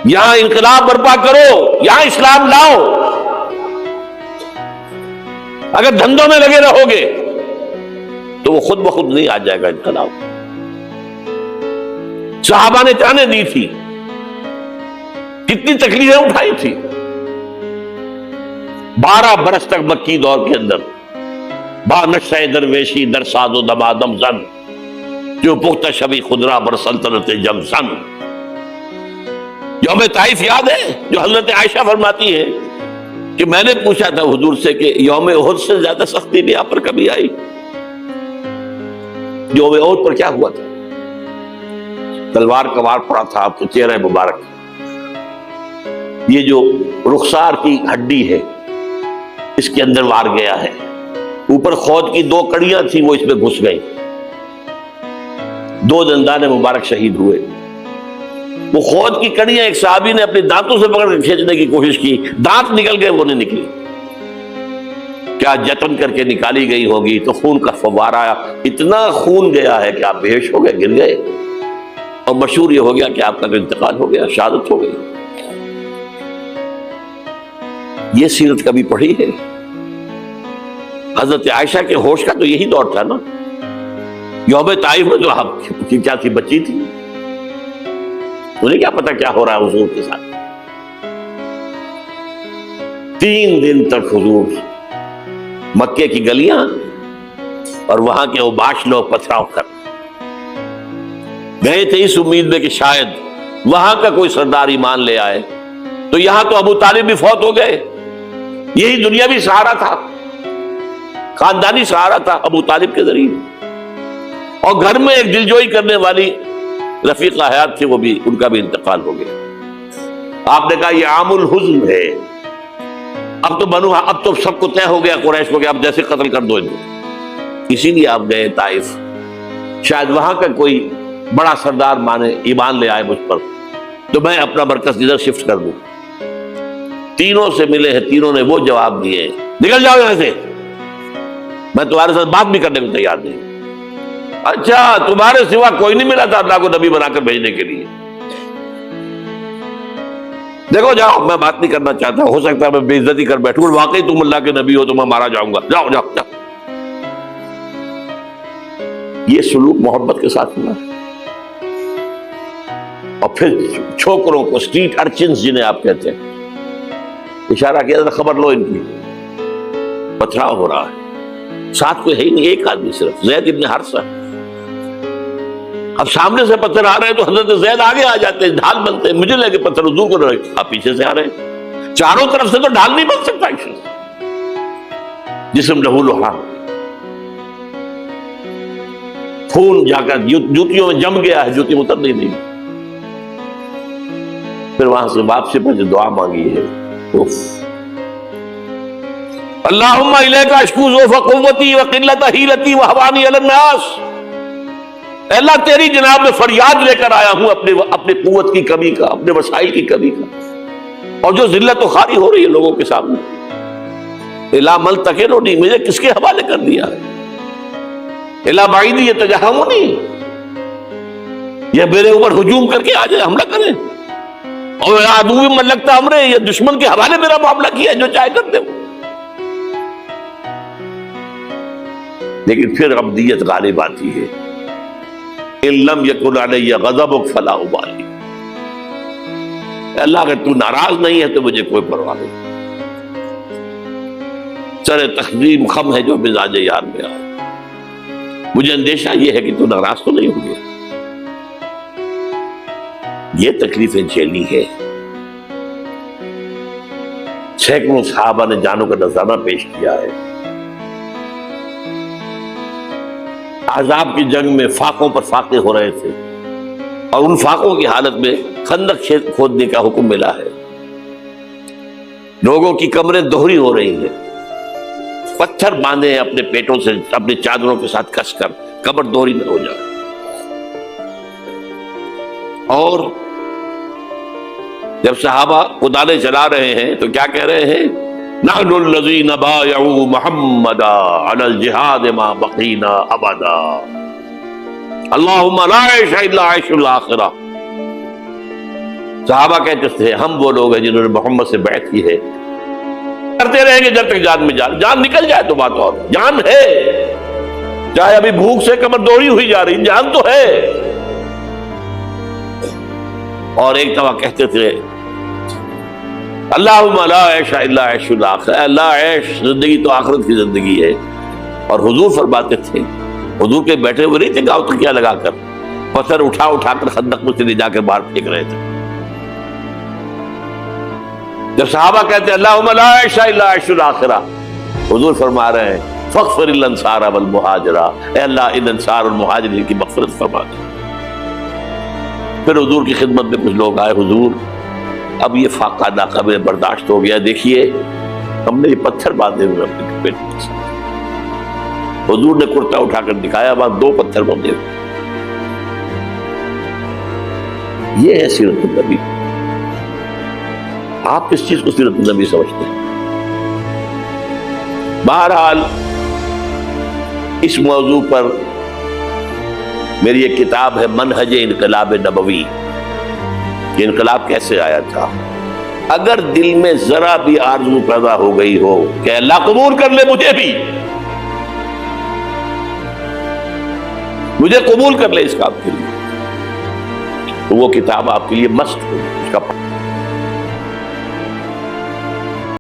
یہاں انقلاب برپا کرو، یہاں اسلام لاؤ۔ اگر دھندوں میں لگے رہو گے تو وہ خود بخود نہیں آ جائے گا انقلاب۔ صحابہ نے جانیں دی تھی، کتنی تکلیفیں اٹھائی تھی۔ 12 برس تک مکی دور کے اندر با نشہ درویشی در ساز و دمادم زن، جو پختہ شبی خدرا بر سلطنت جم سن۔ یوم طائف یاد ہے جو حضرت عائشہ فرماتی ہے کہ میں نے پوچھا تھا حضور سے کہ یوم احد سے زیادہ سختی بھی آپ پر کبھی آئی؟ یوم احد پر کیا ہوا تھا؟ تلوار کا وار پڑا تھا آپ کے چہرہ مبارک، یہ جو رخسار کی ہڈی ہے اس کے اندر وار گیا ہے، اوپر خود کی 2 کڑیاں تھیں وہ اس میں گھس گئی، 2 دندان مبارک شہید ہوئے۔ وہ خود کی کڑیاں ایک صحابی نے اپنے دانتوں سے پکڑ کر کھینچنے کی کوشش کی، دانت نکل گئے، وہ نہیں نکلی۔ کیا جتن کر کے نکالی گئی ہوگی تو خون کا فوارہ آیا، اتنا خون گیا ہے کہ آپ بے ہوش ہو گئے، گر گئے، اور مشہور یہ ہو گیا کہ آپ کا انتقال ہو گیا، شہادت ہو گئی۔ یہ سیرت کبھی پڑھی ہے؟ حضرت عائشہ کے ہوش کا تو یہی دور تھا نا۔ یوم طائف میں جو آپ کی کیا تھی، بچی تھی، انہیں کیا پتا کیا ہو رہا ہے حضور کے ساتھ۔ 3 دن تک حضور مکے کی گلیاں اور وہاں کے اوباش لوگ پتھراؤ کر گئے تھے اس امید میں کہ شاید وہاں کا کوئی سردار ایمان لے آئے، تو یہاں تو ابو طالب بھی فوت ہو گئے، یہی دنیاوی سہارا تھا، خاندانی سہارا تھا ابو طالب کے ذریعے، اور گھر میں ایک دلجوئی کرنے والی رفیقہ حیات تھی، وہ بھی، ان کا بھی انتقال ہو گیا۔ آپ نے کہا یہ عام الحزن ہے، اب تو سب کو طے ہو گیا قریش کو کہ اب جیسے قتل کر دو ان کو، اسی لیے آپ گئے طائف، شاید وہاں کا کوئی بڑا سردار مانے ایمان لے آئے مجھ پر تو میں اپنا مرکز ادھر شفٹ کر دوں۔ تینوں سے ملے ہیں، تینوں نے وہ جواب دیے، نکل جاؤ یہاں سے، میں تمہارے ساتھ بات بھی کرنے کو تیار نہیں۔ اچھا، تمہارے سوا کوئی نہیں ملا تھا اللہ کو نبی بنا کر بھیجنے کے لیے؟ دیکھو جاؤ، میں بات نہیں کرنا چاہتا، ہو سکتا ہے میں بے عزتی کر بیٹھوں، واقعی تم اللہ کے نبی ہو تو میں مارا جاؤں گا، جاؤ جاؤ جاؤ۔ یہ سلوک محبت کے ساتھ ہوا ہے۔ اور پھر چھوکروں کو، اسٹریٹ ارچنز جنہیں آپ کہتے ہیں، اشارہ کیا، خبر لو ان کی، پتھراؤ ہو رہا ہے، ساتھ کوئی ہے ہی نہیں، ایک آدمی صرف، زید ابن حارثہ۔ اب سامنے سے پتھر آ رہے ہیں تو حضرت زید آگے آ جاتے ہیں، ڈھال بنتے ہیں، مجھے لگے پتھر حضور کو رہے، آپ پیچھے سے آ رہے ہیں، چاروں طرف سے تو ڈھال نہیں بن سکتا، جسم لہو لہان، خون جا کر جوتیوں میں جم گیا ہے، جوتی اتر نہیں۔ پھر وہاں سے واپسی پر جو دعا مانگی ہے، اللہم الیک اشکو ضعف قوتی وقلت حیلتی وہوانی علی الناس، اے اللہ تیری جناب میں فریاد لے کر آیا ہوں اپنے قوت کی کمی کا، اپنے وسائل کی کمی کا، اور جو ذلت و خواری ہو رہی ہے لوگوں کے سامنے، الا ملتقننی، مجھے کس کے حوالے کر دیا ہے، الا بعیدی یتجہمنی، یہ میرے اوپر ہجوم کر کے آ جائے، حملہ کرے، اور عدو من لگتا امرے، یہ دشمن کے حوالے میرا معاملہ کیا، جو چاہے کر دے۔ لیکن پھر عبدیت غالب آتی ہے، ان لم یکن علی غضبک فلا ابالی، اللہ اگر تو ناراض نہیں ہے تو مجھے کوئی پرواہ نہیں، سر تقدیم خم ہے جو مزاج یار میں آئے، مجھے اندیشہ یہ ہے کہ تو ناراض تو نہیں ہو گیا۔ یہ تکلیفیں جھیلی ہے، سینکڑوں صحابہ نے جانوں کا نذرانہ پیش کیا ہے، احزاب کی جنگ میں فاقوں پر فاقے ہو رہے تھے، اور ان فاقوں کی حالت میں خندق کھودنے کا حکم ملا ہے، لوگوں کی کمریں دوہری ہو رہی ہیں، پتھر باندھے ہیں اپنے پیٹوں سے، اپنے چادروں کے ساتھ کس کر کمر دوہری نہ ہو جائے۔ اور جب صحابہ کدالیں چلا رہے ہیں تو کیا کہہ رہے ہیں؟ نحن الذین بایعوا محمدا علی الجہاد ما بقینا ابدا، اللہم لا عیش الا عیش الاخرہ، صحابہ کہتے تھے ہم وہ لوگ ہیں جنہوں نے محمد سے بیعت کی ہے، کرتے رہیں گے جب تک جان میں جان نکل جائے تو بات اور جان ہے، چاہے ابھی بھوک سے کمر دوڑی ہوئی جا رہی، جان تو ہے۔ اور ایک دفعہ کہتے تھے اللہم لا عیش الا عیش الاخرہ، اللہ عیش زندگی تو آخرت کی زندگی ہے۔ اور حضور فرماتے تھے، حضور کے بیٹھے ہوئے نہیں تھے گاؤں تکیہ لگا کر، پتھر اٹھا اٹھا کر خندق میں سے لے جا کے باہر پھینک رہے تھے۔ جب صحابہ کہتے ہیں اللہم لا عیش الا عیش الاخرہ، حضور فرما رہے ہیں فاغفر الانصار والمہاجرہ، اے اللہ ان انصار اور مہاجرین کی مغفرت فرما دے۔ پھر حضور کی خدمت میں کچھ لوگ آئے، حضور اب یہ فاقہ ناقابل برداشت ہو گیا، دیکھیے ہم نے یہ پتھر باندھے ہوئے اپنے پیٹ کے ساتھ۔ حضور نے کرتا اٹھا کر دکھایا، وہاں 2 پتھر باندھے ہوئے۔ یہ ہے سیرت النبی۔ آپ کس چیز کو سیرت النبی سمجھتے ہیں؟ بہرحال اس موضوع پر میری ایک کتاب ہے منہج انقلاب نبوی، یہ انقلاب کیسے آیا تھا۔ اگر دل میں ذرا بھی آرزو پیدا ہو گئی ہو کہ اللہ قبول کر لے مجھے بھی، مجھے قبول کر لے اس کام کے لیے، تو وہ کتاب آپ کے لیے مست ہوگی، اس کا